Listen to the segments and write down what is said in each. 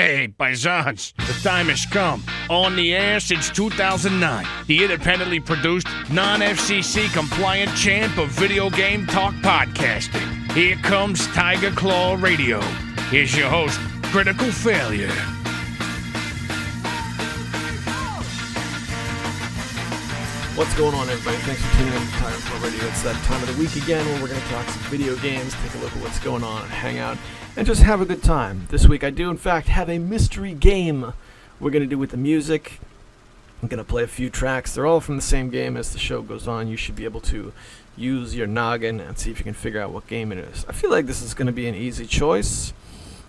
Hey, paisans, the time has come. On the air since 2009, the independently produced, non-FCC compliant champ of video game talk podcasting. Here comes Tiger Claw Radio. Here's your host, Critical Failure. What's going on, everybody? Thanks for tuning in to Tiger Claw Radio. It's that time of the week again where we're going to talk some video games, take a look at what's going on, and hang out, and just have a good time. This week I do, in fact, have a mystery game we're going to do with the music. I'm going to play a few tracks. They're all from the same game. As the show goes on, you should be able to use your noggin and see if you can figure out what game it is. I feel like this is going to be an easy choice.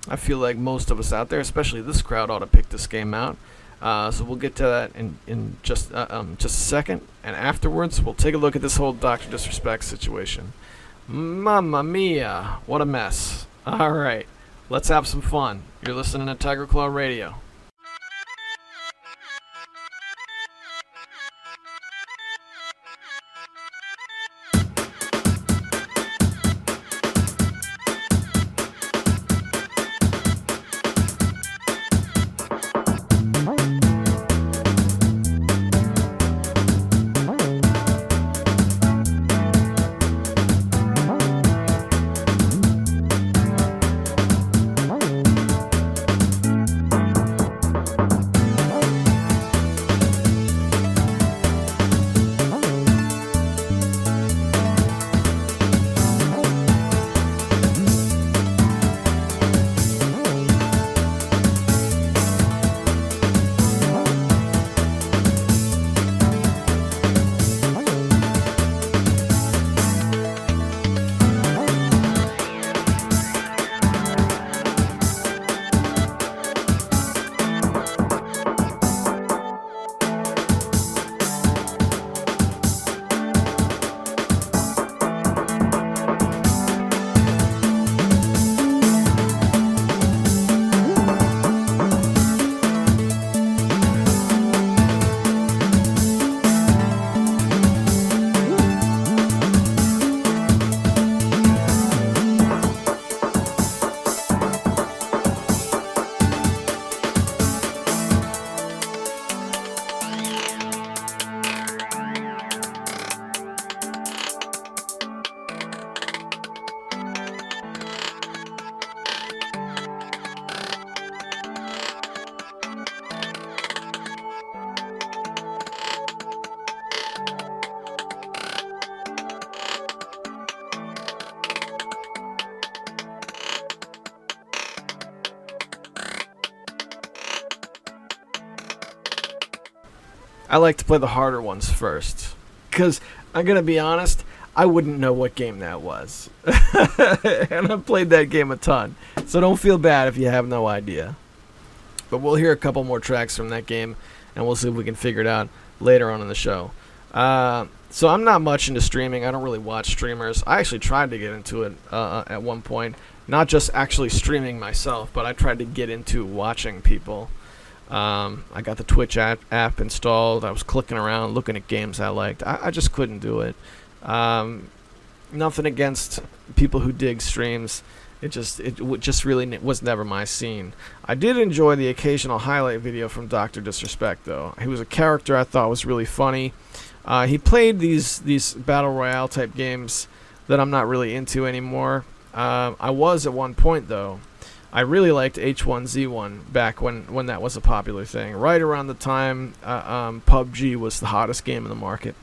I feel like most of us out there, especially this crowd, ought to pick this game out. So we'll get to that in just a second, and afterwards we'll take a look at this whole Dr. Disrespect situation. Mamma mia, what a mess. Alright, let's have some fun. You're listening to Tiger Claw Radio. I like to play the harder ones first, because I'm going to be honest, I wouldn't know what game that was. And I've played that game a ton, so don't feel bad if you have no idea. But we'll hear a couple more tracks from that game, and we'll see if we can figure it out later on in the show. So I'm not much into streaming. I don't really watch streamers. I actually tried to get into it at one point, not just actually streaming myself, but I tried to get into watching people. I got the Twitch app installed. I was clicking around, looking at games I liked. I just couldn't do it. Nothing against people who dig streams. It just really was never my scene. I did enjoy the occasional highlight video from Dr. Disrespect, though. He was a character I thought was really funny. He played these battle royale type games that I'm not really into anymore. I was at one point, though. I really liked H1Z1 back when that was a popular thing. Right around the time PUBG was the hottest game in the market.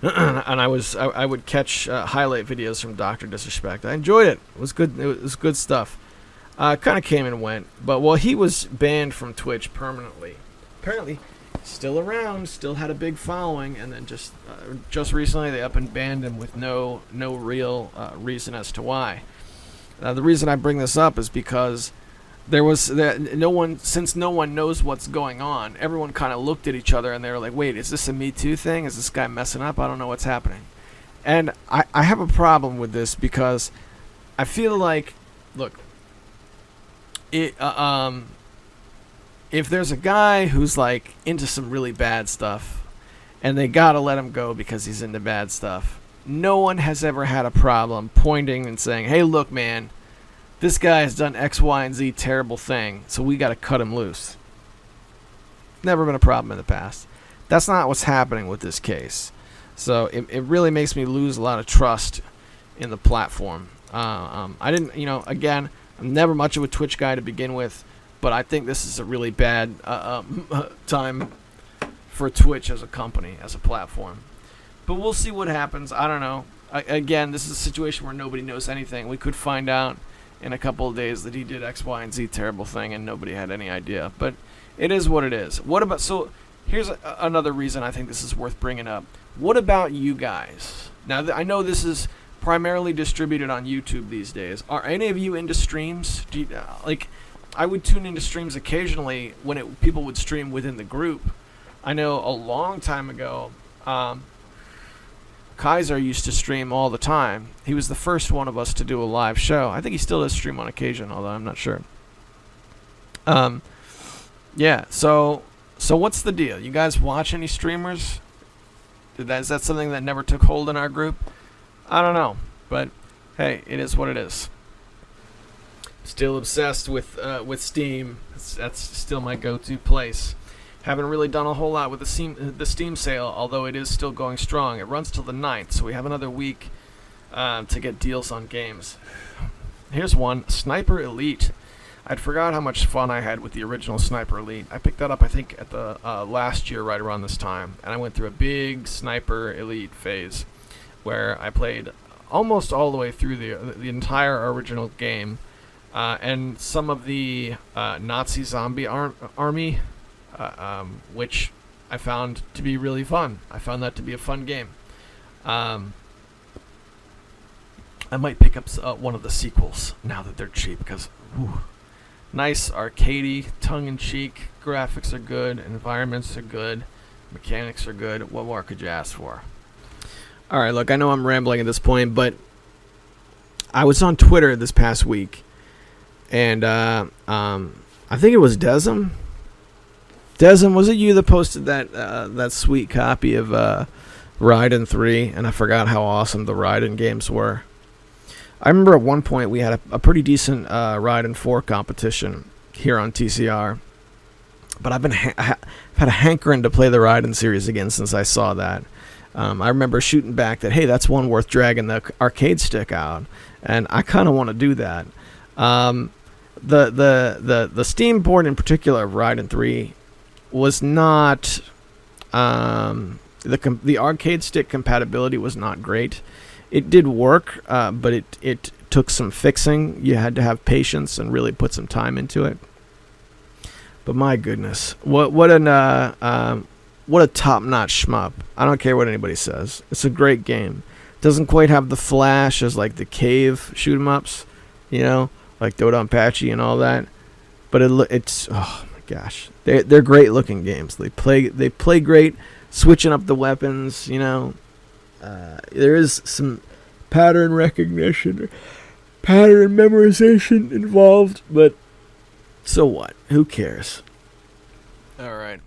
And I would catch highlight videos from Dr. Disrespect. I enjoyed it. It was good. It was good stuff. Kind of came and went, but he was banned from Twitch permanently. Apparently, still around, still had a big following, and then just recently they up and banned him with no real reason as to why. The reason I bring this up is because since no one knows what's going on, everyone kind of looked at each other and they were like, wait, is this a Me Too thing? Is this guy messing up? I don't know what's happening. And I have a problem with this because I feel like, look, if there's a guy who's like into some really bad stuff and they gotta let him go because he's into bad stuff, no one has ever had a problem pointing and saying, hey, look, man, this guy has done X, Y, and Z terrible thing, so we got to cut him loose. Never been a problem in the past. That's not what's happening with this case. So it really makes me lose a lot of trust in the platform. I didn't, again, I'm never much of a Twitch guy to begin with, but I think this is a really bad time for Twitch as a company, as a platform. But we'll see what happens. I don't know. Again, this is a situation where nobody knows anything. We could find out in a couple of days that he did X, Y, and Z terrible thing, and nobody had any idea. But it is what it is. So here's another reason I think this is worth bringing up. What about you guys? Now, I know this is primarily distributed on YouTube these days. Are any of you into streams? I would tune into streams occasionally when people would stream within the group. I know a long time ago, Kaiser used to stream all the time. He was the first one of us to do a live show. I think he still does stream on occasion, although I'm not sure. Yeah, so what's the deal? You guys watch any streamers? Is that something that never took hold in our group? I don't know, but hey, it is what it is. Still obsessed with Steam. That's still my go-to place. Haven't really done a whole lot with the Steam sale, although it is still going strong. It runs till the 9th, so we have another week to get deals on games. Here's one, Sniper Elite. I'd forgot how much fun I had with the original Sniper Elite. I picked that up, I think, at the last year, right around this time, and I went through a big Sniper Elite phase where I played almost all the way through the entire original game, and some of the Nazi zombie army, which I found to be really fun. I found that to be a fun game. I might pick up one of the sequels now that they're cheap, because nice arcadey, tongue-in-cheek, graphics are good, environments are good, mechanics are good. What more could you ask for? Alright, look, I know I'm rambling at this point, but I was on Twitter this past week, and I think it was Desm. Desm, was it you that posted that sweet copy of Raiden 3? And I forgot how awesome the Raiden games were. I remember at one point we had a pretty decent Raiden 4 competition here on TCR, but I've had a hankering to play the Raiden series again since I saw that. I remember shooting back that, hey, that's one worth dragging the arcade stick out, and I kind of want to do that. The Steam board in particular of Raiden 3 was not the arcade stick compatibility was not great. It did work, but it took some fixing. You had to have patience and really put some time into it. But my goodness, what a top-notch shmup. I don't care what anybody says. It's a great game. Doesn't quite have the flash as like the cave shoot-'em-ups, like Dodonpachi and all that. But it's oh my gosh, they're great looking games. They play great, switching up the weapons. There is some pattern recognition, pattern memorization involved, but so what? Who cares? All right.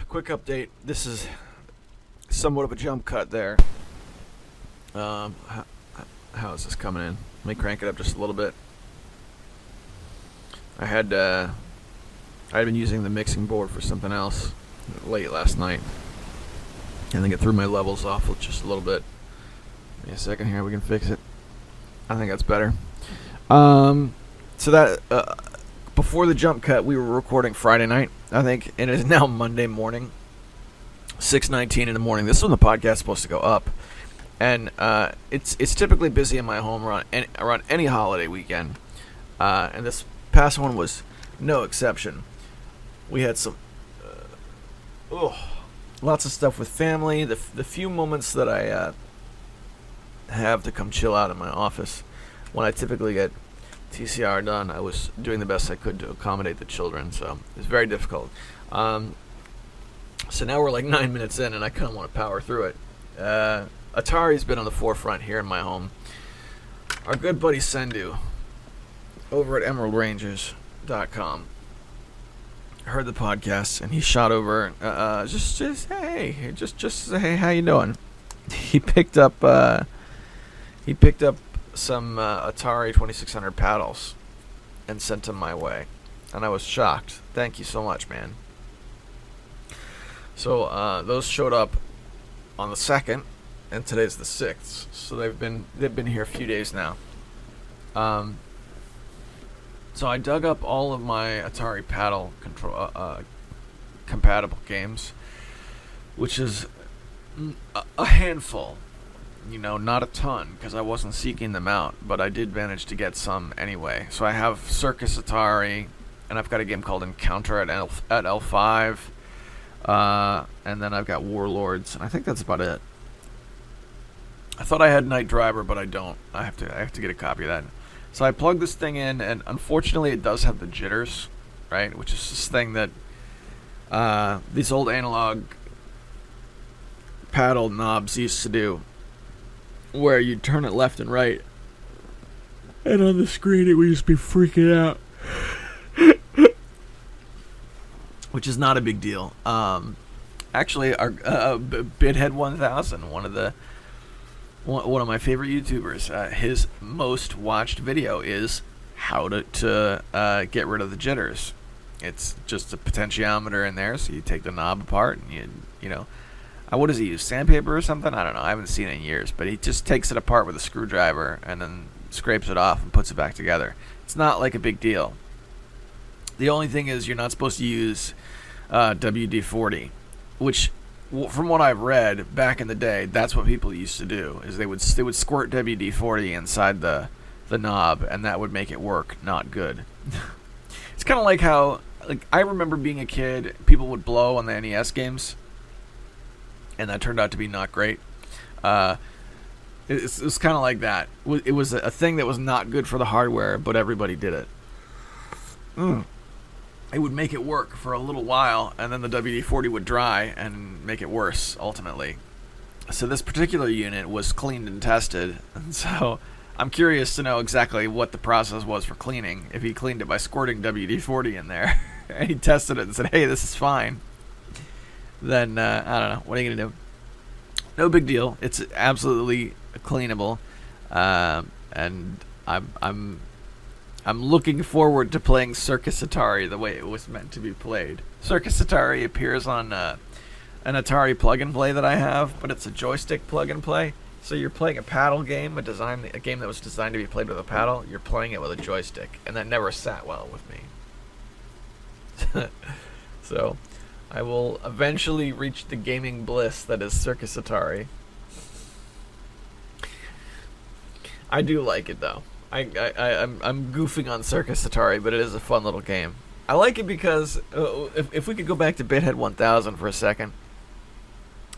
Quick update. This is somewhat of a jump cut there. How is this coming in? Let me crank it up just a little bit. I had been using the mixing board for something else late last night. I think it threw my levels off just a little bit. Give me a second here, we can fix it. I think that's better. So that before the jump cut, we were recording Friday night, I think, and it is now Monday morning, 6:19 in the morning. This is when the podcast is supposed to go up, and it's typically busy in my home around any holiday weekend, and this past one was no exception. We had some lots of stuff with family. The few moments that I have to come chill out in my office when I typically get TCR done, I was doing the best I could to accommodate the children, so it was very difficult. So now we're like 9 minutes in, and I kind of want to power through it. Atari's been on the forefront here in my home. Our good buddy Sendu over at EmeraldRangers.com heard the podcast, and he shot over just hey, how you doing? He picked up He picked up some Atari 2600 paddles and sent them my way, and I was shocked. Thank you so much, man. So those showed up on the 2nd, and today's the 6th. So they've been here a few days now. So I dug up all of my Atari paddle compatible games, which is a handful. Not a ton, because I wasn't seeking them out, but I did manage to get some anyway. So I have Circus Atari, and I've got a game called Encounter at L5, and then I've got Warlords, and I think that's about it. I thought I had Night Driver, but I don't. I have to get a copy of that. So I plug this thing in, and unfortunately it does have the jitters, right? Which is this thing that these old analog paddle knobs used to do, where you turn it left and right, and on the screen it would just be freaking out. Which is not a big deal. Actually, our Bithead 1000, one of my favorite YouTubers, his most watched video is how to get rid of the jitters. It's just a potentiometer in there, so you take the knob apart and you know, what does he use? Sandpaper or something? I don't know. I haven't seen it in years, but he just takes it apart with a screwdriver and then scrapes it off and puts it back together. It's not like a big deal. The only thing is you're not supposed to use WD-40, which, from what I've read back in the day, that's what people used to do. Is they would squirt WD-40 inside the knob, and that would make it work not good. It's kind of like how, I remember being a kid, people would blow on the NES games, and that turned out to be not great. It was kind of like that. It was a thing that was not good for the hardware, but everybody did it. It would make it work for a little while, and then the WD-40 would dry and make it worse, ultimately. So this particular unit was cleaned and tested, and so I'm curious to know exactly what the process was for cleaning. If he cleaned it by squirting WD-40 in there, and he tested it and said, hey, this is fine, then, I don't know, what are you going to do? No big deal. It's absolutely cleanable, and I'm looking forward to playing Circus Atari the way it was meant to be played. Circus Atari appears on an Atari plug-and-play that I have, but it's a joystick plug-and-play. So you're playing a paddle game, a game that was designed to be played with a paddle. You're playing it with a joystick, and that never sat well with me. So I will eventually reach the gaming bliss that is Circus Atari. I do like it, though. I'm goofing on Circus Atari, but it is a fun little game. I like it because if we could go back to Bithead 1000 for a second,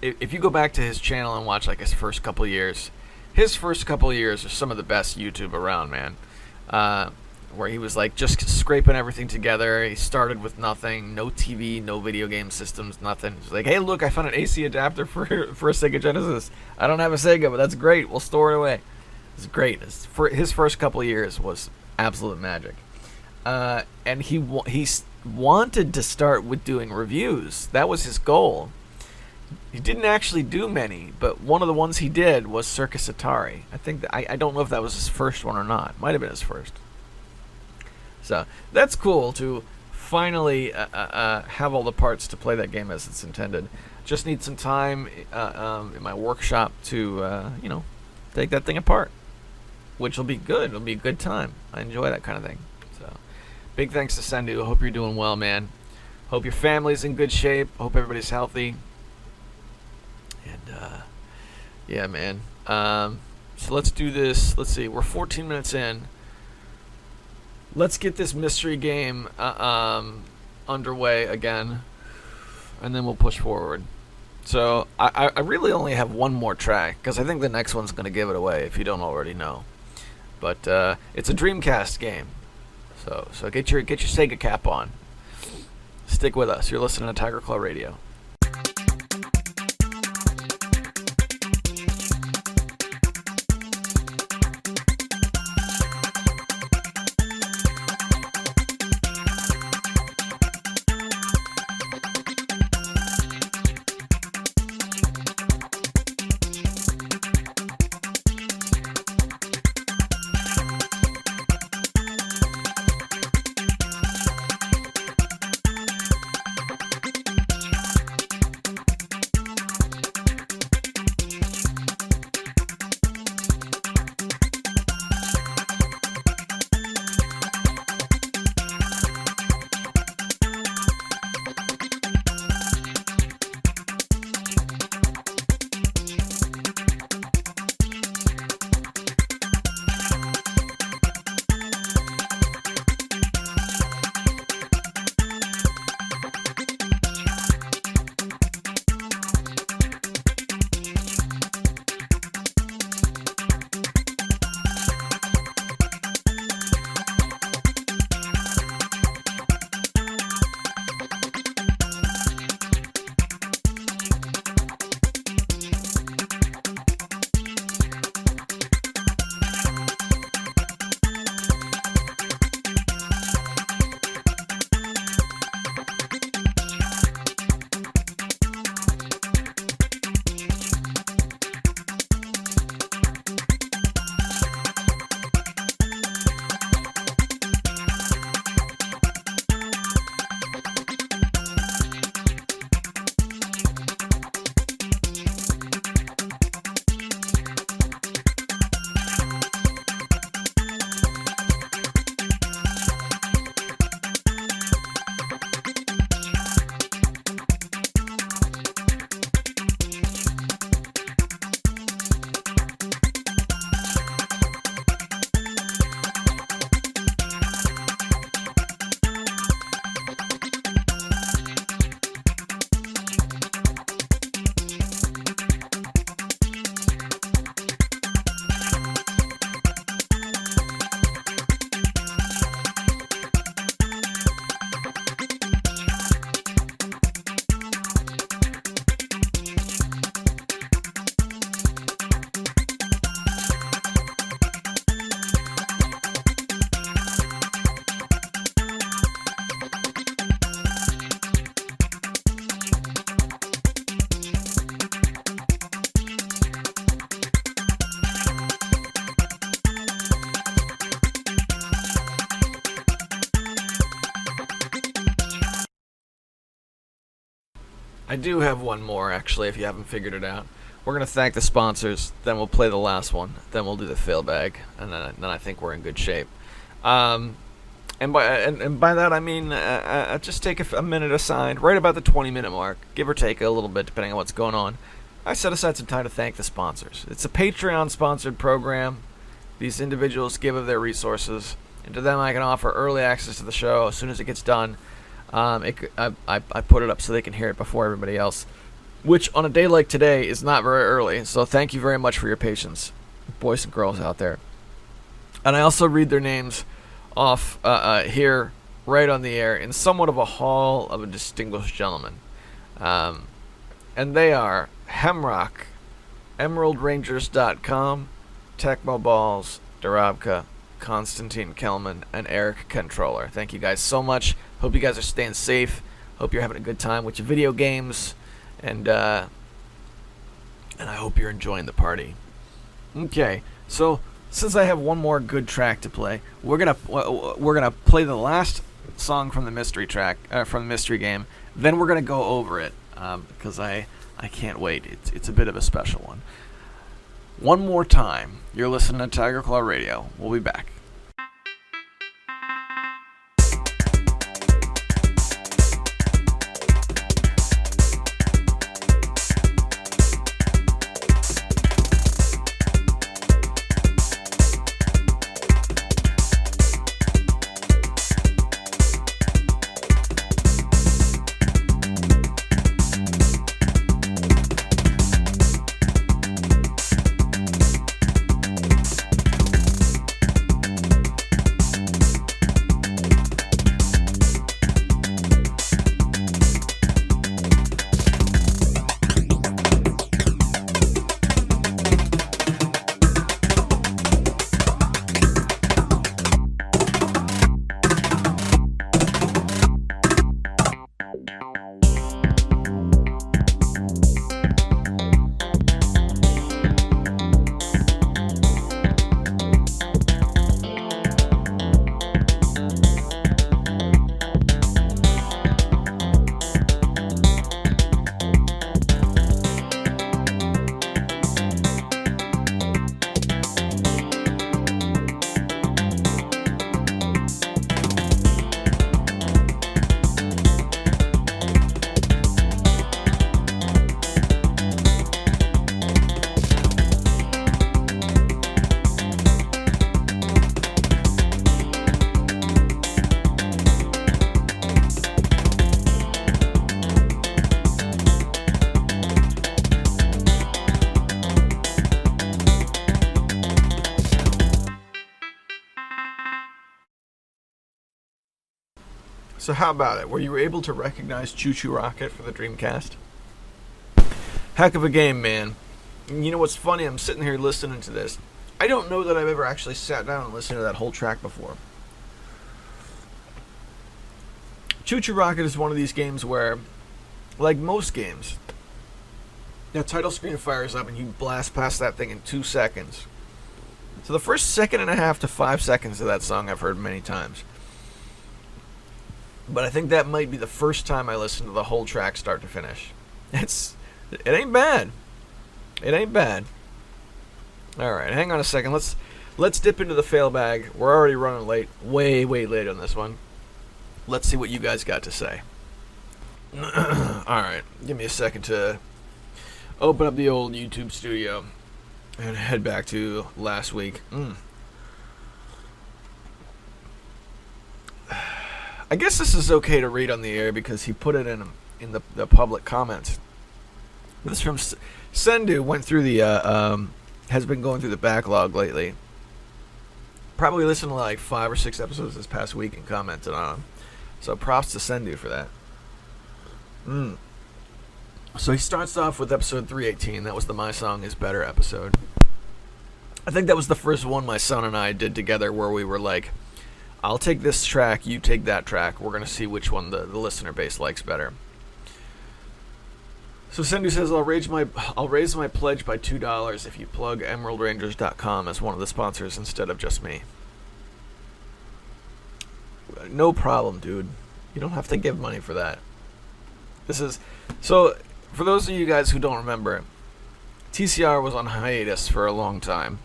if you go back to his channel and watch his first couple years are some of the best YouTube around, man. Where he was just scraping everything together. He started with nothing, no TV, no video game systems, nothing. He's like, hey, look, I found an AC adapter for a Sega Genesis. I don't have a Sega, but that's great. We'll store it away. It's great. His first couple of years was absolute magic. And he wanted to start with doing reviews. That was his goal. He didn't actually do many, but one of the ones he did was Circus Atari. I think I don't know if that was his first one or not. Might have been his first. So that's cool to finally have all the parts to play that game as it's intended. Just need some time in my workshop to take that thing apart, which will be good. It'll be a good time. I enjoy that kind of thing. So big thanks to Sendu. Hope you're doing well, man. Hope your family's in good shape. Hope everybody's healthy. And yeah, man. So let's do this. Let's see. We're 14 minutes in. Let's get this mystery game underway again, and then we'll push forward. So I really only have one more track, because I think the next one's going to give it away if you don't already know. But it's a Dreamcast game. So get your Sega cap on. Stick with us. You're listening to Tiger Claw Radio. I do have one more, actually, if you haven't figured it out. We're going to thank the sponsors, then we'll play the last one, then we'll do the fail bag, and then I think we're in good shape. And by that I mean just take a minute aside, right about the 20-minute mark, give or take a little bit depending on what's going on. I set aside some time to thank the sponsors. It's a Patreon-sponsored program. These individuals give of their resources, and to them I can offer early access to the show as soon as it gets done. I put it up so they can hear it before everybody else, which on a day like today is not very early, so thank you very much for your patience, boys and girls out there. And I also read their names off here, right on the air, in somewhat of a hall of a distinguished gentleman. And they are Hemrock, EmeraldRangers.com, Tecmo Balls, Darabka, Konstantin Kelman, and Eric Controller. Thank you guys so much. Hope you guys are staying safe. Hope you're having a good time with your video games, and I hope you're enjoying the party. Okay, so since I have one more good track to play, we're gonna play the last song from the mystery track, from the mystery game. Then we're gonna go over it because I can't wait. It's a bit of a special one. One more time, you're listening to Tiger Claw Radio. We'll be back. So how about it? Were you able to recognize Choo Choo Rocket for the Dreamcast? Heck of a game, man. And you know what's funny? I'm sitting here listening to this. I don't know that I've ever actually sat down and listened to that whole track before. Choo Choo Rocket is one of these games where, like most games, the title screen fires up and you blast past that thing in 2 seconds. So the first 1.5 to 5 seconds of that song I've heard many times. But I think that might be the first time I listened to the whole track start to finish. It ain't bad. It ain't bad. Alright, hang on a second. Let's dip into the fail bag. We're already running late. Way late on this one. Let's see what you guys got to say. Alright, give me a second to open up the old YouTube studio and head back to last week. I guess this is okay to read on the air because he put it in the public comments. This from Sendu went through the has been going through the backlog lately. Probably listened to like 5 or 6 episodes this past week and commented on them. So props to Sendu for that. So he starts off with episode 318. That was the My Song Is Better episode. I think that was the first one my son and I did together where we were like, I'll take this track, you take that track. We're going to see which one the listener base likes better. So Sendu says, I'll raise my pledge by $2 if you plug EmeraldRangers.com as one of the sponsors instead of just me. No problem, dude. You don't have to give money for that. This is so. For those of you guys who don't remember, TCR was on hiatus for a long time.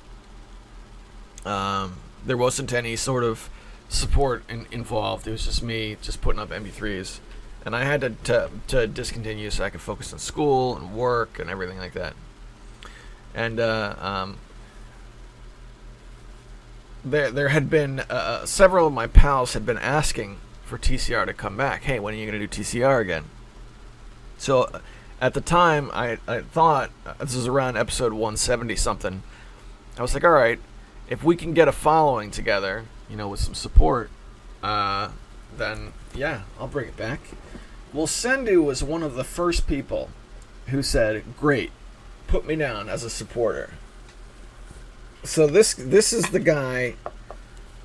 There wasn't any sort of support involved. It was just me just putting up MP3s, and I had to discontinue so I could focus on school and work and everything like that. And there had been several of my pals had been asking for TCR to come back. Hey, when are you going to do TCR again? So at the time, I thought, this was around episode 170 something, I was like, all right, if we can get a following together, with some support, then yeah, I'll bring it back. Well, Sendu was one of the first people who said, great, put me down as a supporter. So this is the guy,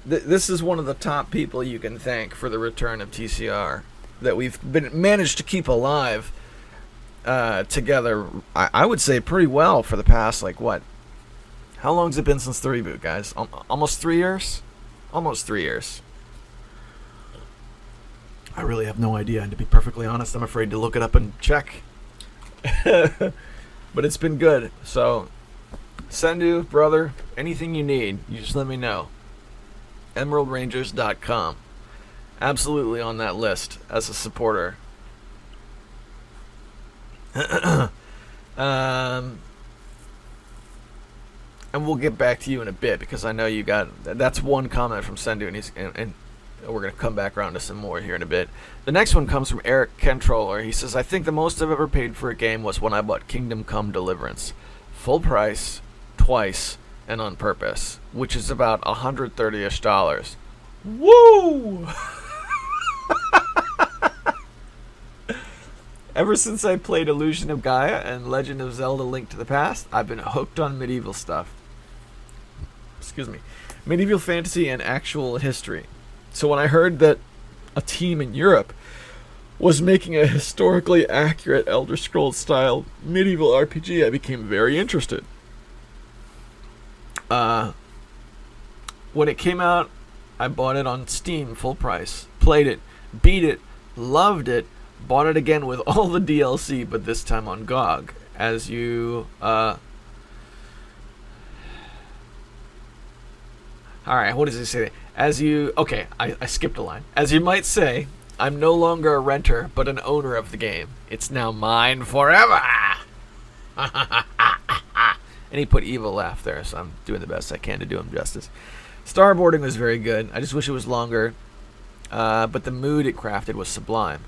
this is one of the top people you can thank for the return of TCR that we've managed to keep alive together, I would say pretty well for the past, how long's it been since the reboot, guys? Almost 3 years? Almost 3 years. I really have no idea, and to be perfectly honest, I'm afraid to look it up and check. But it's been good. So, Sendu, brother, anything you need, you just let me know. EmeraldRangers.com. Absolutely on that list as a supporter. And we'll get back to you in a bit because I know you got. That's one comment from Sendu, and we're going to come back around to some more here in a bit. The next one comes from Eric Controller. He says, I think the most I've ever paid for a game was when I bought Kingdom Come Deliverance. Full price, twice, and on purpose, which is about $130-ish. Woo! Ever since I played Illusion of Gaia and Legend of Zelda Link to the Past, I've been hooked on medieval stuff. Excuse me. Medieval fantasy and actual history. So when I heard that a team in Europe was making a historically accurate Elder Scrolls style medieval RPG, I became very interested. When it came out, I bought it on Steam full price, played it, beat it, loved it, bought it again with all the DLC, but this time on GOG. As you Alright, what does it say? I skipped a line. As you might say, I'm no longer a renter, but an owner of the game. It's now mine forever! And he put evil laugh there, so I'm doing the best I can to do him justice. Starboarding was very good. I just wish it was longer. But the mood it crafted was sublime.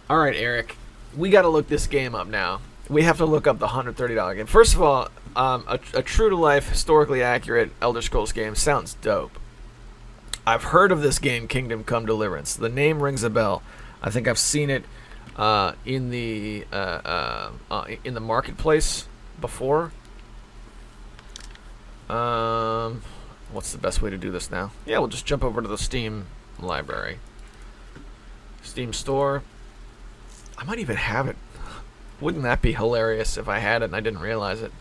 Alright, Eric, we gotta look this game up now. We have to look up the $130 game. First of all, a true-to-life, historically accurate Elder Scrolls game sounds dope. I've heard of this game, Kingdom Come Deliverance. The name rings a bell. I think I've seen it in the marketplace before. What's the best way to do this now? Yeah, we'll just jump over to the Steam library. Steam store. I might even have it. Wouldn't that be hilarious if I had it and I didn't realize it?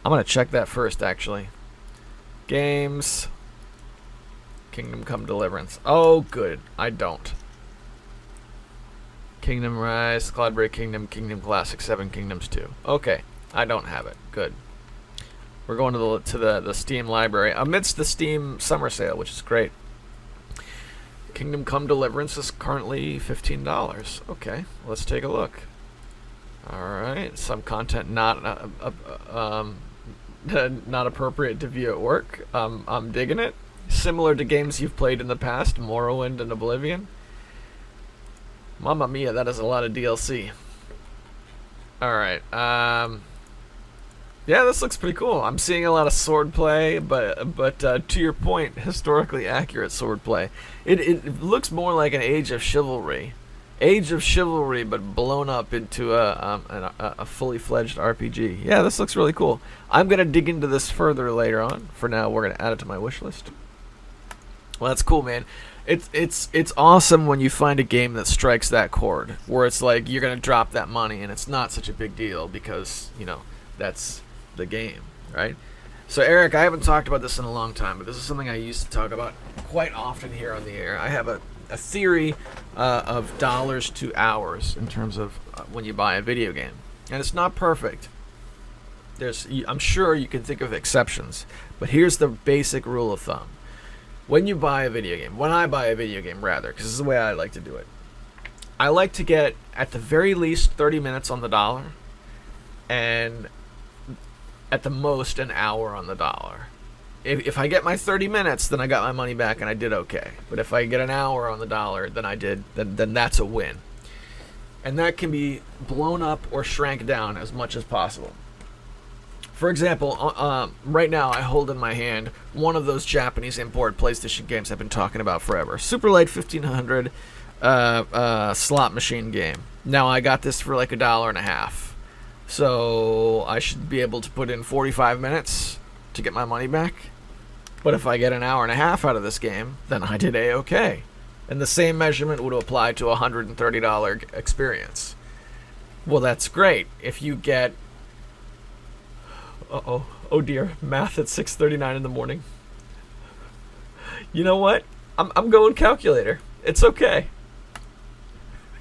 I'm going to check that first, actually. Games. Kingdom Come Deliverance. Oh, good. I don't. Kingdom Rise, Cloudbreak Kingdom, Kingdom Classic 7, Kingdoms 2. Okay. I don't have it. Good. We're going to the Steam library amidst the Steam summer sale, which is great. Kingdom Come Deliverance is currently $15. Okay, let's take a look. Alright, some content not appropriate to view at work. I'm digging it. Similar to games you've played in the past, Morrowind and Oblivion. Mamma mia, that is a lot of DLC. Alright, yeah, this looks pretty cool. I'm seeing a lot of swordplay, but to your point, historically accurate swordplay. It looks more like an Age of Chivalry, but blown up into a fully fledged RPG. Yeah, this looks really cool. I'm gonna dig into this further later on. For now, we're gonna add it to my wish list. Well, that's cool, man. It's awesome when you find a game that strikes that chord, where it's like you're gonna drop that money, and it's not such a big deal because that's the game, right? So Eric, I haven't talked about this in a long time, but this is something I used to talk about quite often here on the air. I have a a theory of dollars to hours in terms of when you buy a video game, and it's not perfect. I'm sure you can think of exceptions, but here's the basic rule of thumb. When you buy a video game, when I buy a video game rather, because this is the way I like to do it, I like to get at the very least 30 minutes on the dollar, and at the most an hour on the dollar. If I get my 30 minutes, then I got my money back and I did okay. But if I get an hour on the dollar, then that's a win. And that can be blown up or shrank down as much as possible. For example, right now I hold in my hand one of those Japanese import PlayStation games I've been talking about forever. Super Light 1500 slot machine game. Now I got this for like $1.50. So I should be able to put in 45 minutes to get my money back. But if I get an hour and a half out of this game, then I did A-okay. And the same measurement would apply to a $130 experience. Well, that's great. If you get... Oh dear, math at 6:39 in the morning. You know what? I'm going calculator. It's okay.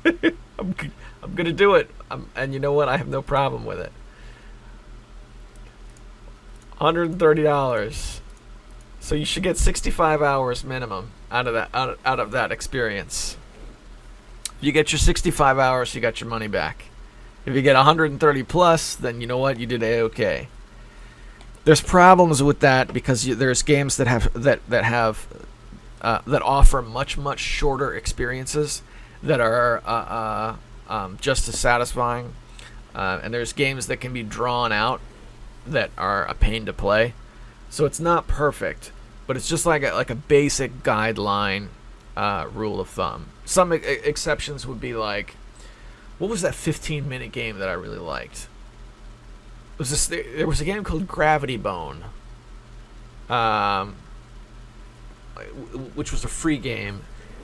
I'm gonna do it. And you know what? I have no problem with it. $130. So you should get 65 hours minimum out of that experience. If you get your 65 hours, you got your money back. If you get 130 plus, then you know what? You did A-okay. There's problems with that because there's games that offer much shorter experiences that are just as satisfying, and there's games that can be drawn out that are a pain to play. So it's not perfect, but it's just like a basic guideline rule of thumb. Some exceptions would be like, what was that 15-minute game that I really liked? There was a game called Gravity Bone, which was a free game,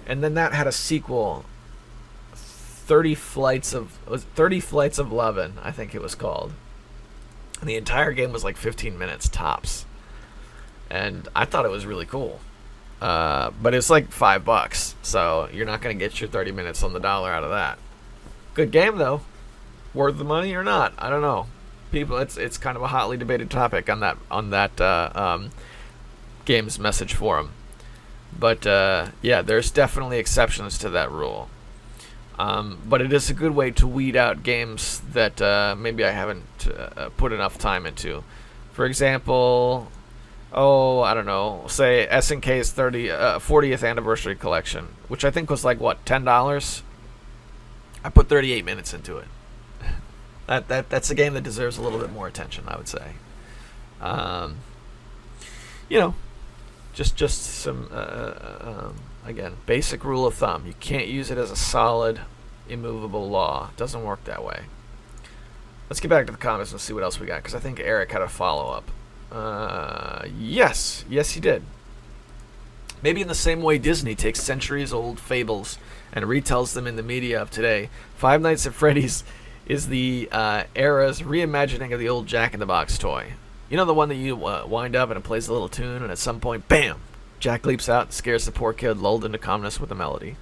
and then that had a sequel, 30 Flights of Lovin', I think it was called. And the entire game was like 15 minutes tops. And I thought it was really cool. But it's like $5, so you're not going to get your 30 minutes on the dollar out of that. Good game, though. Worth the money or not? I don't know. People, it's kind of a hotly debated topic on that games message forum. But yeah, there's definitely exceptions to that rule. But it is a good way to weed out games that maybe I haven't put enough time into. For example, I don't know, say SNK's 40th anniversary collection, which I think was like, what, $10? I put 38 minutes into it. That's a game that deserves a little bit more attention, I would say. Just some, again, basic rule of thumb. You can't use it as a solid, immovable law. It doesn't work that way. Let's get back to the comments and see what else we got, because I think Eric had a follow-up. Yes, he did. Maybe in the same way Disney takes centuries-old fables and retells them in the media of today, Five Nights at Freddy's is the era's reimagining of the old Jack-in-the-Box toy. You know, the one that you wind up and it plays a little tune, and at some point, bam! Jack leaps out and scares the poor kid, lulled into calmness with a melody.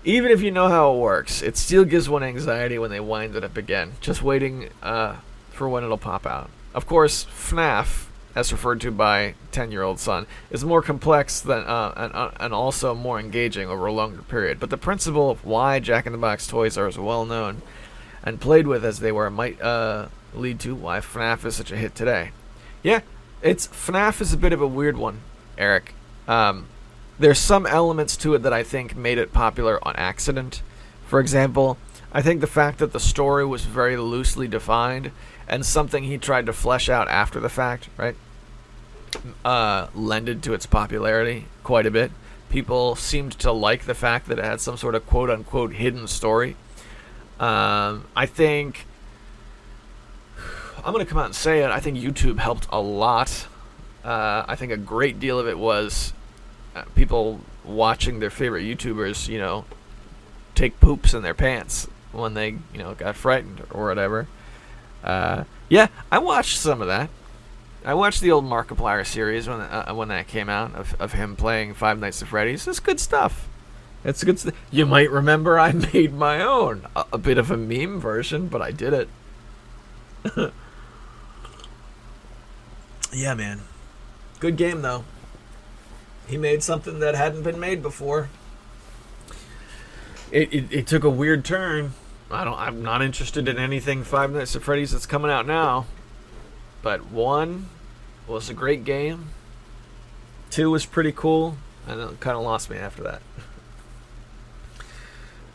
Even if you know how it works, it still gives one anxiety when they wind it up again, just waiting for when it'll pop out. Of course, FNAF, as referred to by 10-year-old son, is more complex than and also more engaging over a longer period. But the principle of why Jack-in-the-Box toys are as well known and played with as they were might lead to why FNAF is such a hit today. Yeah, FNAF is a bit of a weird one, Eric. There's some elements to it that I think made it popular on accident. For example, I think the fact that the story was very loosely defined and something he tried to flesh out after the fact, right, lended to its popularity quite a bit. People seemed to like the fact that it had some sort of quote-unquote hidden story. I think, I'm going to come out and say it, I think YouTube helped a lot. I think a great deal of it was people watching their favorite YouTubers, take poops in their pants when they, got frightened or whatever. Yeah, I watched some of that. I watched the old Markiplier series when that came out of him playing Five Nights at Freddy's. It's good stuff. It's good. You might remember I made my own. A bit of a meme version, but I did it. Yeah, man. Good game, though. He made something that hadn't been made before. It took a weird turn. I'm not interested in anything Five Nights at Freddy's that's coming out now. But 1 was a great game. 2 was pretty cool. And it kind of lost me after that.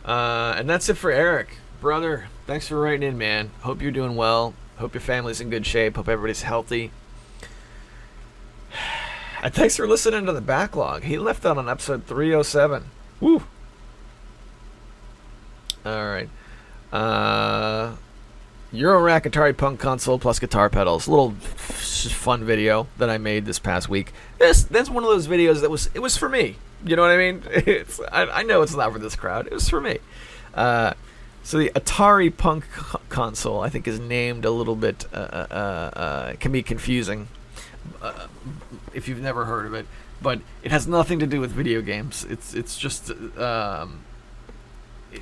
And that's it for Eric. Brother, thanks for writing in, man. Hope you're doing well. Hope your family's in good shape. Hope everybody's healthy. And thanks for listening to the backlog. He left out on episode 307. Woo! Alright. Eurorack Atari Punk console plus guitar pedals. A little fun video that I made this past week. That's one of those videos that was for me. You know what I mean? I know it's not for this crowd. It was for me. So the Atari Punk console, I think, is named a little bit. Can be confusing if you've never heard of it, but it has nothing to do with video games. It's just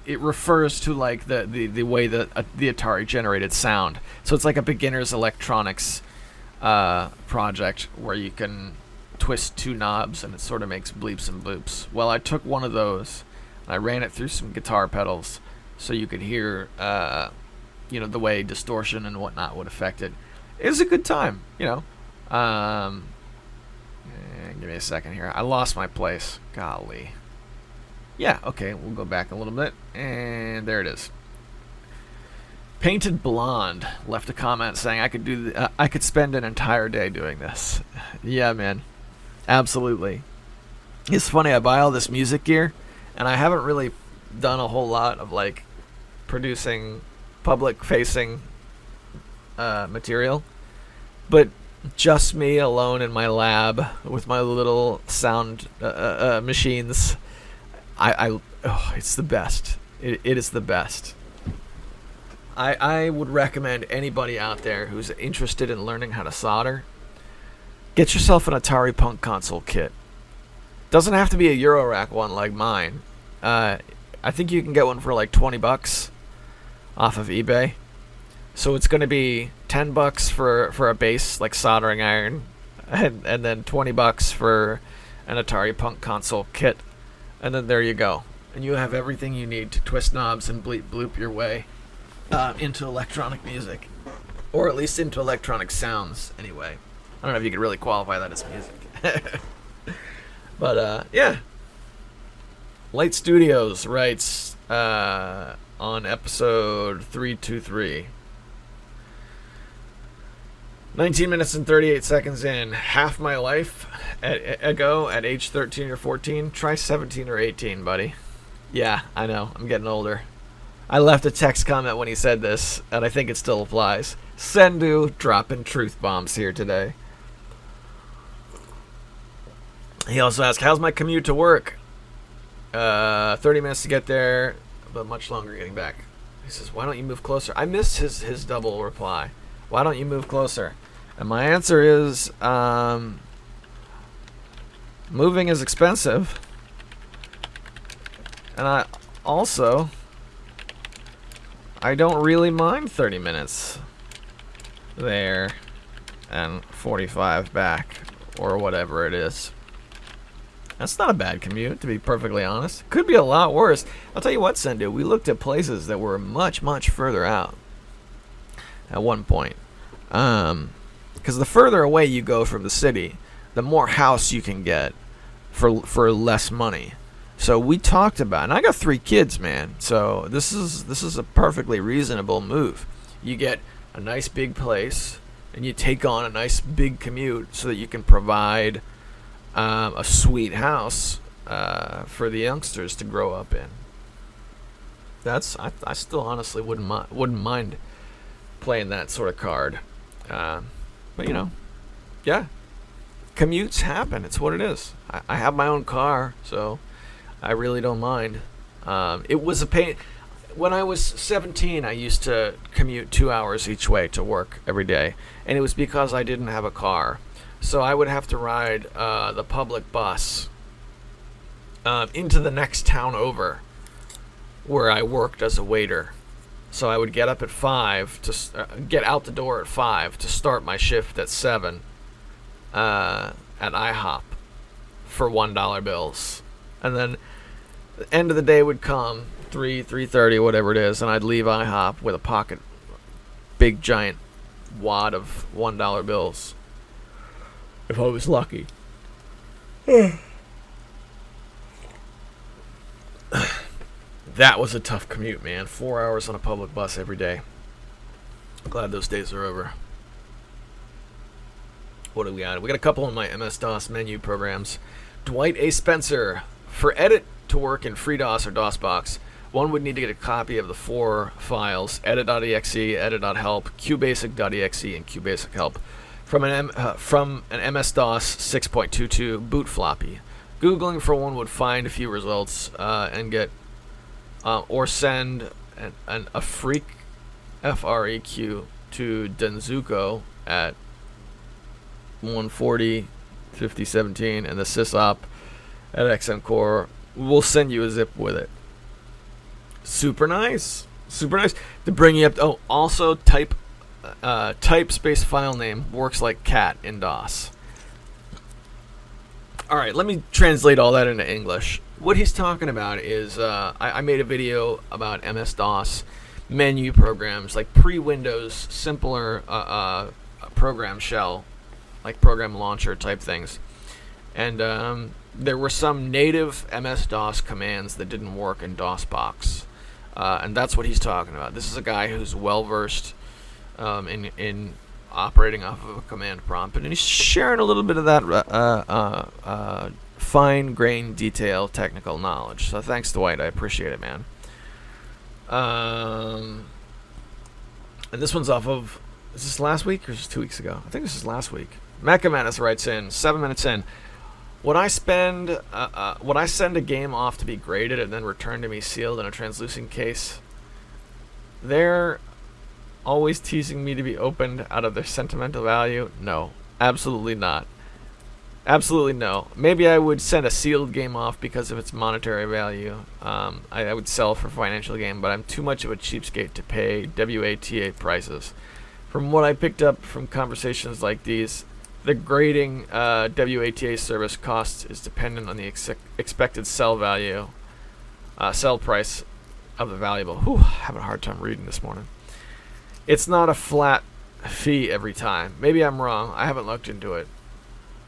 it refers to like the way that the Atari generated sound. So it's like a beginner's electronics project where you can twist 2 knobs and it sort of makes bleeps and bloops. Well, I took one of those and I ran it through some guitar pedals so you could hear the way distortion and whatnot would affect it. It was a good time, give me a second here. I lost my place. Golly. Yeah, okay, we'll go back a little bit, and there it is. Painted Blonde left a comment saying I could spend an entire day doing this. Yeah, man, absolutely. It's funny. I buy all this music gear, and I haven't really done a whole lot of like producing public-facing material, but just me alone in my lab with my little sound machines. It's the best. It is the best. I would recommend anybody out there who's interested in learning how to solder, get yourself an Atari Punk console kit. Doesn't have to be a Eurorack one like mine. I think you can get one for like $20 off of eBay. So it's going to be $10 for a base like soldering iron, and then $20 for an Atari Punk console kit. And then there you go. And you have everything you need to twist knobs and bleep bloop your way into electronic music. Or at least into electronic sounds, anyway. I don't know if you could really qualify that as music. But, yeah. Light Studios writes on episode 323. 19 minutes and 38 seconds in. Half my life ago at age 13 or 14. Try 17 or 18, buddy. Yeah, I know. I'm getting older. I left a text comment when he said this, and I think it still applies. Sendu dropping truth bombs here today. He also asked, how's my commute to work? 30 minutes to get there, but much longer getting back. He says, why don't you move closer? I missed his double reply. Why don't you move closer? And my answer is, moving is expensive. And I don't really mind 30 minutes there and 45 back, or whatever it is. That's not a bad commute, to be perfectly honest. Could be a lot worse. I'll tell you what, Sendu, we looked at places that were much, much further out at one point. Because the further away you go from the city, the more house you can get for less money. So we talked about, and I got 3 kids, man. So this is a perfectly reasonable move. You get a nice big place, and you take on a nice big commute so that you can provide a sweet house for the youngsters to grow up in. I still honestly wouldn't mind playing that sort of card. But yeah, commutes happen. It's what it is. I have my own car, so I really don't mind. It was a pain. When I was 17, I used to commute 2 hours each way to work every day, and it was because I didn't have a car. So I would have to ride the public bus into the next town over, where I worked as a waiter. So I would get up at 5 to get out the door at 5 to start my shift at 7 at IHOP for $1 bills, and then the end of the day would come 3:30, whatever it is, and I'd leave IHOP with a big giant wad of $1 bills if I was lucky. That was a tough commute, man. 4 hours on a public bus every day. Glad those days are over. What do we got? We got a couple of my MS-DOS menu programs. Dwight A. Spencer. For edit to work in FreeDOS or DOSBox, one would need to get a copy of the 4 files, edit.exe, edit.help, qbasic.exe, and qbasichelp, from an MS-DOS 6.22 boot floppy. Googling for one would find a few results and get or send a freq, F-R-E-Q, to Denzuko at 140 5017, and the sysop at XM Core will send you a zip with it. Super nice. Super nice. To bring you up. Oh, also type space file name works like cat in DOS. All right, let me translate all that into English. What he's talking about is I made a video about MS-DOS menu programs, like pre-Windows, simpler program shell, like program launcher type things. And there were some native MS-DOS commands that didn't work in DOSBox. And that's what he's talking about. This is a guy who's well-versed in operating off of a command prompt, and he's sharing a little bit of that fine-grained detail technical knowledge. So thanks, Dwight. I appreciate it, man. And this one's off of... Is this last week or is this 2 weeks ago? I think this is last week. Mecha Menace writes in, 7 minutes in. Would I send a game off to be graded and then return to me sealed in a translucent case? They're always teasing me to be opened out of their sentimental value? No, absolutely not. Absolutely no. Maybe I would send a sealed game off because of its monetary value. I would sell for financial gain, but I'm too much of a cheapskate to pay WATA prices. From what I picked up from conversations like these, the grading WATA service costs is dependent on the expected sell value, sell price of the valuable. Whew, having a hard time reading this morning. It's not a flat fee every time. Maybe I'm wrong. I haven't looked into it.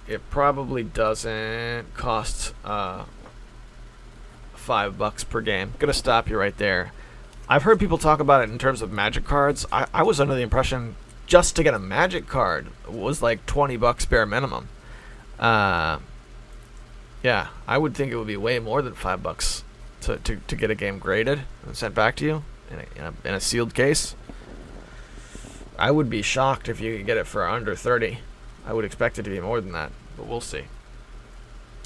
It probably doesn't cost $5 per game. Gonna stop you right there. I've heard people talk about it in terms of magic cards. I was under the impression just to get a magic card was like $20 bare minimum. Yeah, I would think it would be way more than $5 to get a game graded and sent back to you in a sealed case. I would be shocked if you could get it for under 30. I would expect it to be more than that, but we'll see.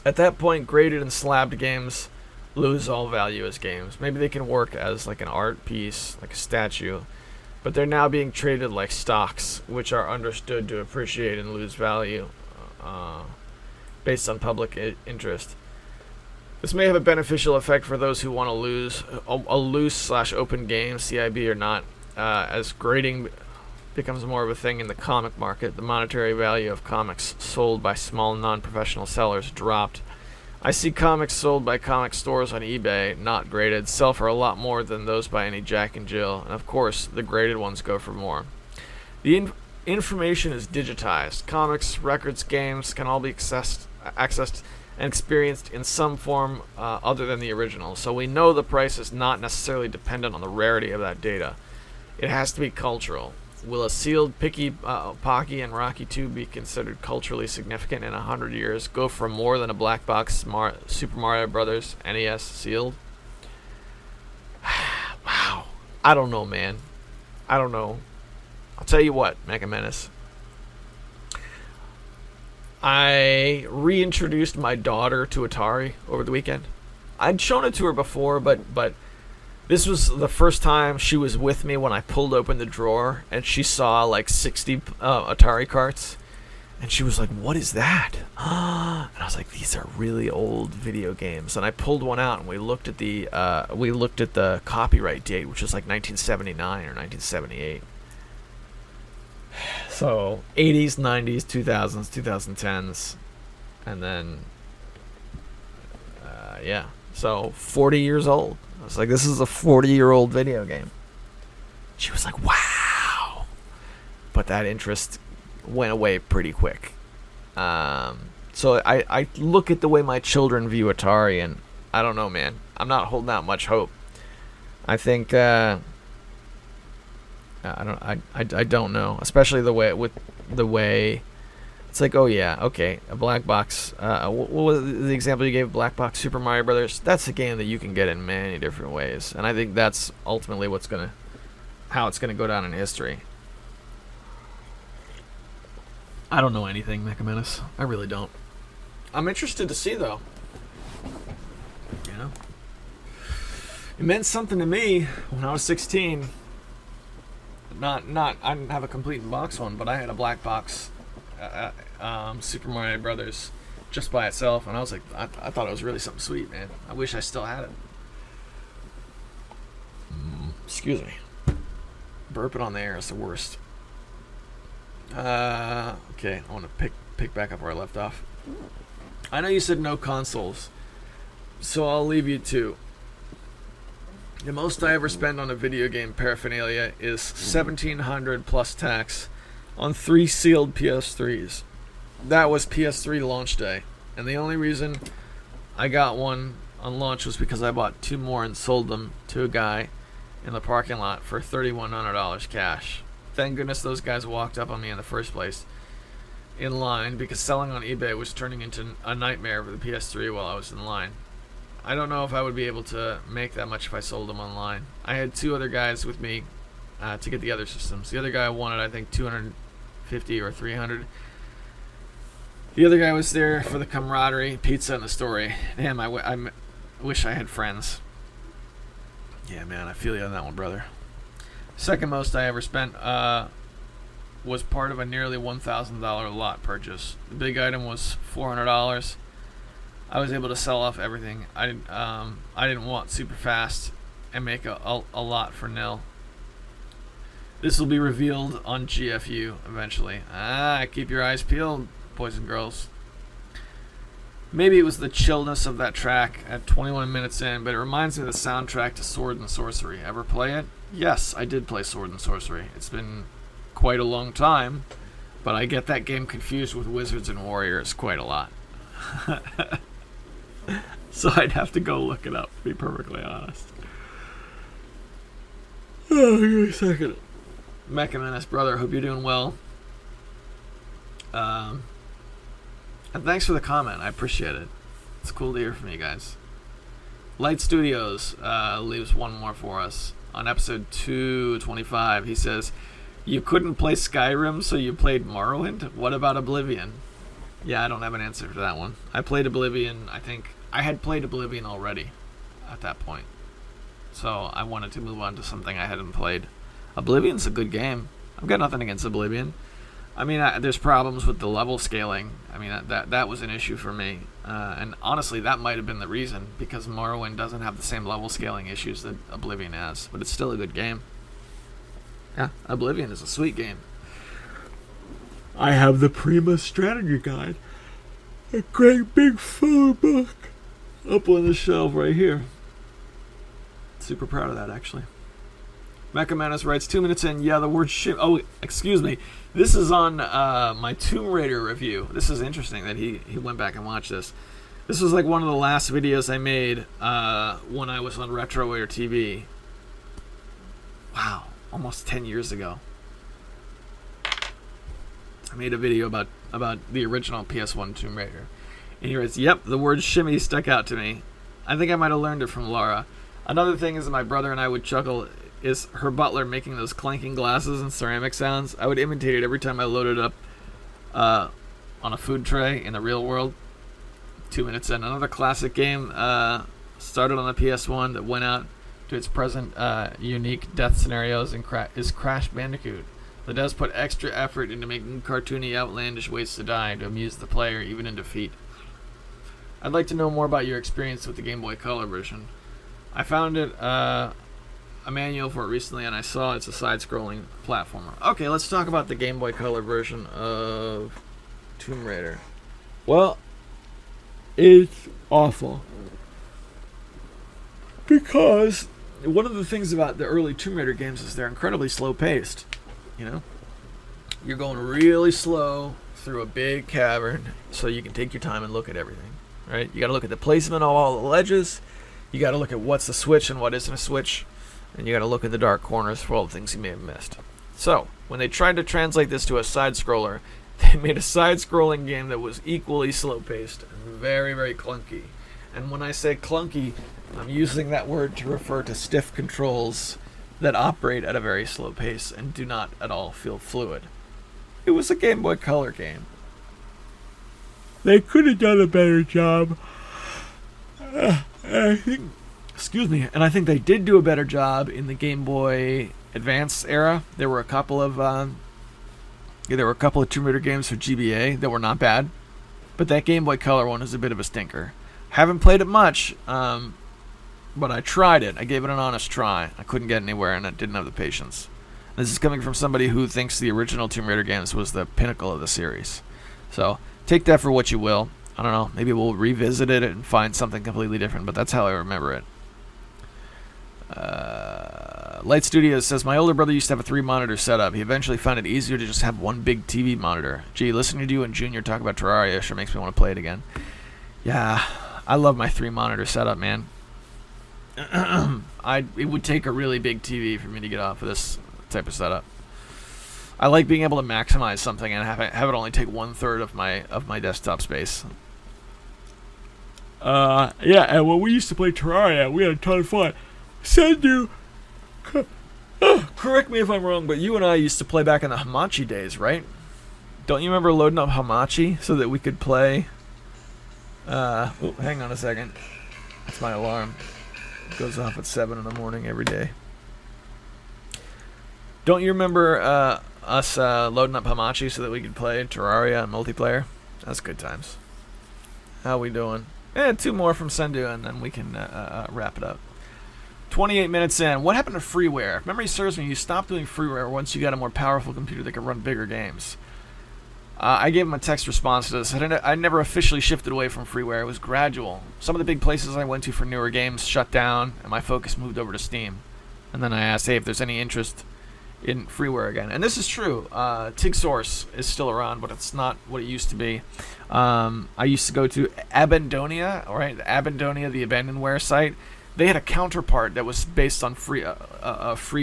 At that point, graded and slabbed games lose all value as games. Maybe they can work as like an art piece, like a statue, but they're now being traded like stocks, which are understood to appreciate and lose value based on public interest. This may have a beneficial effect for those who want to lose a loose/open game, CIB or not, as grading becomes more of a thing in the comic market. The monetary value of comics sold by small non-professional sellers dropped. I see comics sold by comic stores on eBay, not graded, sell for a lot more than those by any Jack and Jill, and of course, the graded ones go for more. The information is digitized. Comics, records, games can all be accessed and experienced in some form other than the original, so we know the price is not necessarily dependent on the rarity of that data. It has to be cultural. Will a sealed Pocky and Rocky 2 be considered culturally significant in 100 years? Go for more than a black box Super Mario Brothers NES sealed? Wow. I don't know, man. I don't know. I'll tell you what, Mecha Menace. I reintroduced my daughter to Atari over the weekend. I'd shown it to her before, but this was the first time she was with me when I pulled open the drawer and she saw like 60 Atari carts. And she was like, "What is that?" And I was like, these are really old video games. And I pulled one out, and we looked at the copyright date, which was like 1979 or 1978. So 80s, 90s, 2000s, 2010s, and then yeah. So 40 years old. I was like, this is a 40-year-old video game. She was like, wow. But that interest went away pretty quick. So I look at the way my children view Atari, and I don't know, man. I'm not holding out much hope. I think I don't know, especially the way it's like, oh yeah, okay, a black box. What was the example you gave? Black box Super Mario Brothers. That's a game that you can get in many different ways, and I think that's ultimately how it's gonna go down in history. I don't know anything, Mecha Menace. I really don't. I'm interested to see, though. You know? It meant something to me when I was 16. I didn't have a complete box one, but I had a black box Super Mario Brothers just by itself, and I was like, I thought it was really something sweet, man. I wish I still had it. Excuse me. Burping on the air is the worst. Okay, I want to pick back up where I left off. I know you said no consoles, so I'll leave you to. The most I ever spend on a video game paraphernalia is $1,700 plus tax on 3 sealed PS3s. That was PS3 launch day, and the only reason I got one on launch was because I bought 2 more and sold them to a guy in the parking lot for $3,100 cash. Thank goodness those guys walked up on me in the first place in line, because selling on eBay was turning into a nightmare for the PS3 while I was in line. I don't know if I would be able to make that much if I sold them online. I had 2 other guys with me to get the other systems. The other guy wanted, I think, $250 or $300. The other guy was there for the camaraderie, pizza, and the story. Damn, I wish I had friends. Yeah, man, I feel you on that one, brother. Second most I ever spent was part of a nearly $1,000 lot purchase. The big item was $400. I was able to sell off everything. I didn't want super fast and make a lot for nil. This will be revealed on GFU eventually. Keep your eyes peeled, boys and girls. Maybe it was the chillness of that track at 21 minutes in, but it reminds me of the soundtrack to Sword and Sorcery. Ever play it? Yes, I did play Sword and Sorcery. It's been quite a long time, but I get that game confused with Wizards and Warriors quite a lot. So I'd have to go look it up, to be perfectly honest. Oh, give me a second. Mecha Menace, brother, hope you're doing well. And thanks for the comment. I appreciate it. It's cool to hear from you guys. Light Studios leaves one more for us. On episode 225, he says, "You couldn't play Skyrim, so you played Morrowind? What about Oblivion?" Yeah, I don't have an answer for that one. I played Oblivion. I think I had played Oblivion already at that point, so I wanted to move on to something I hadn't played. Oblivion's a good game. I've got nothing against Oblivion. I mean, there's problems with the level scaling. I mean, that was an issue for me. And honestly, that might have been the reason, because Morrowind doesn't have the same level scaling issues that Oblivion has. But it's still a good game. Yeah, Oblivion is a sweet game. I have the Prima Strategy Guide. A great big photo book. Up on the shelf right here. Super proud of that, actually. Mecha Manus writes, 2 minutes in, yeah, the word ship. Oh, excuse me. This is on my Tomb Raider review. This is interesting that he went back and watched this. This was like one of the last videos I made when I was on RetroWare TV. Wow, almost 10 years ago. I made a video about the original PS1 Tomb Raider. And he writes, yep, the word shimmy stuck out to me. I think I might have learned it from Laura. Another thing is that my brother and I would chuckle is her butler making those clanking glasses and ceramic sounds. I would imitate it every time I loaded up on a food tray in the real world. 2 minutes in. Another classic game started on the PS1 that went out to its present unique death scenarios and is Crash Bandicoot. that does put extra effort into making cartoony, outlandish ways to die to amuse the player, even in defeat. I'd like to know more about your experience with the Game Boy Color version. I found it a manual for it recently, and I saw it's a side-scrolling platformer. Okay, let's talk about the Game Boy Color version of Tomb Raider. Well, it's awful. Because one of the things about the early Tomb Raider games is they're incredibly slow-paced. You know? You're going really slow through a big cavern so you can take your time and look at everything. Right? You got to look at the placement of all the ledges. You got to look at what's a switch and what isn't a switch. And you got to look at the dark corners for all the things you may have missed. So, when they tried to translate this to a side-scroller, they made a side-scrolling game that was equally slow-paced and very, very clunky. And when I say clunky, I'm using that word to refer to stiff controls that operate at a very slow pace and do not at all feel fluid. It was a Game Boy Color game. They could have done a better job. I think they did do a better job in the Game Boy Advance era. There were a couple of Tomb Raider games for GBA that were not bad, but that Game Boy Color one is a bit of a stinker. Haven't played it much, but I tried it. I gave it an honest try. I couldn't get anywhere, and I didn't have the patience. This is coming from somebody who thinks the original Tomb Raider games was the pinnacle of the series. So take that for what you will. I don't know. Maybe we'll revisit it and find something completely different, but that's how I remember it. Light Studios says, my older brother used to have a 3-monitor setup. He eventually found it easier to just have one big TV monitor. Gee, listening to you and Junior talk about Terraria sure makes me want to play it again. Yeah, I love my 3-monitor setup, man. It would take a really big TV for me to get off of this type of setup. I like being able to maximize something and have it only take 1/3 of my desktop space. Yeah, and when we used to play Terraria, we had a ton of fun. Sendu, correct me if I'm wrong, but you and I used to play back in the Hamachi days, right? Don't you remember loading up Hamachi so that we could play? Hang on a second. That's my alarm. It goes off at 7 in the morning every day. Don't you remember us loading up Hamachi so that we could play Terraria and multiplayer? That's good times. How we doing? 2 more from Sendu, and then we can wrap it up. 28 minutes in. What happened to freeware? If memory serves me, you stopped doing freeware once you got a more powerful computer that could run bigger games. I gave him a text response to this. I never officially shifted away from freeware. It was gradual. Some of the big places I went to for newer games shut down, and my focus moved over to Steam. And then I asked, hey, if there's any interest in freeware again. And this is true. TIG Source is still around, but it's not what it used to be. I used to go to Abandonia, right? Abandonia, the abandonware site. They had a counterpart that was based on free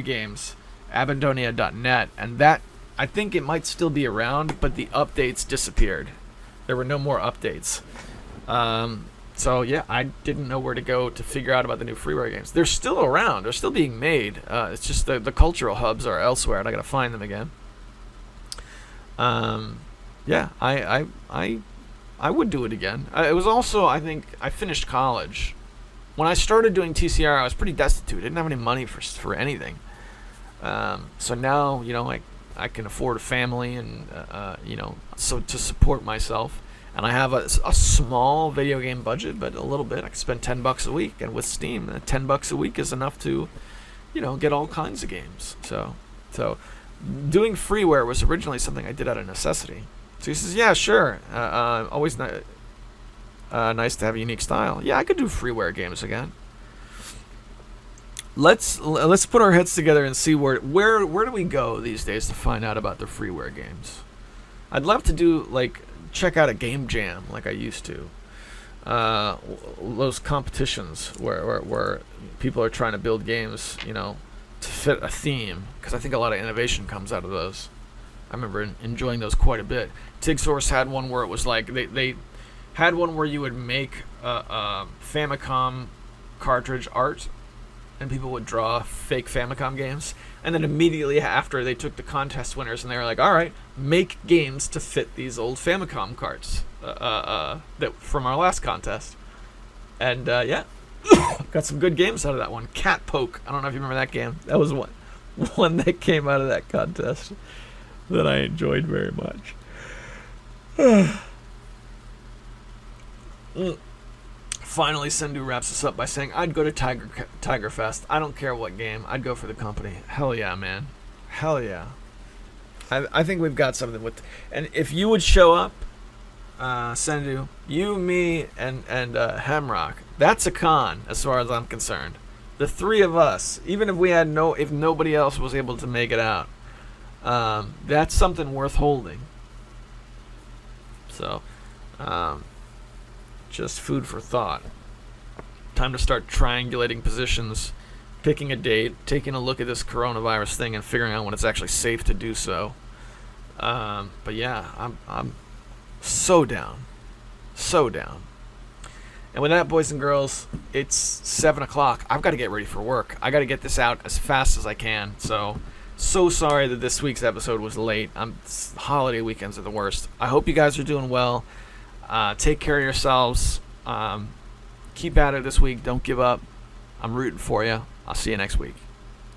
games, Abandonia.net, and that, I think it might still be around, but the updates disappeared. There were no more updates. So yeah, I didn't know where to go to figure out about the new freeware games. They're still around. They're still being made. It's just the cultural hubs are elsewhere, and I gotta find them again. Yeah, I would do it again. It was also, I think, I finished college. When I started doing TCR, I was pretty destitute. I didn't have any money for anything. So now, I can afford a family and, so to support myself. And I have a small video game budget, but a little bit. I can spend $10 a week. And with Steam, $10 a week is enough to, get all kinds of games. So doing freeware was originally something I did out of necessity. So he says, yeah, sure. Always nice to have a unique style. Yeah, I could do freeware games again. Let's put our heads together and see where do we go these days to find out about the freeware games. I'd love to do check out a game jam like I used to. Those competitions where people are trying to build games, to fit a theme, because I think a lot of innovation comes out of those. I remember enjoying those quite a bit. TIG Source had one where it was like they had one where you would make a Famicom cartridge art, and people would draw fake Famicom games. And then immediately after, they took the contest winners, and they were like, all right, make games to fit these old Famicom carts that from our last contest. And, yeah, got some good games out of that one. Cat Poke. I don't know if you remember that game. That was one that came out of that contest. that I enjoyed very much. Finally, Sendu wraps us up by saying, I'd go to Tiger Fest. I don't care what game. I'd go for the company. Hell yeah, man. Hell yeah. I think we've got something with... And if you would show up, Sendu, you, me, and Hemrock, that's a con as far as I'm concerned. The three of us, even if we had if nobody else was able to make it out, that's something worth holding. So, just food for thought. Time to start triangulating positions, picking a date, taking a look at this coronavirus thing, and figuring out when it's actually safe to do so. But yeah, I'm so down. So down. And with that, boys and girls, it's 7 o'clock. I've got to get ready for work. I got to get this out as fast as I can. So sorry that this week's episode was late. Holiday weekends are the worst. I hope you guys are doing well. Take care of yourselves. Keep at it this week. Don't give up. I'm rooting for you. I'll see you next week.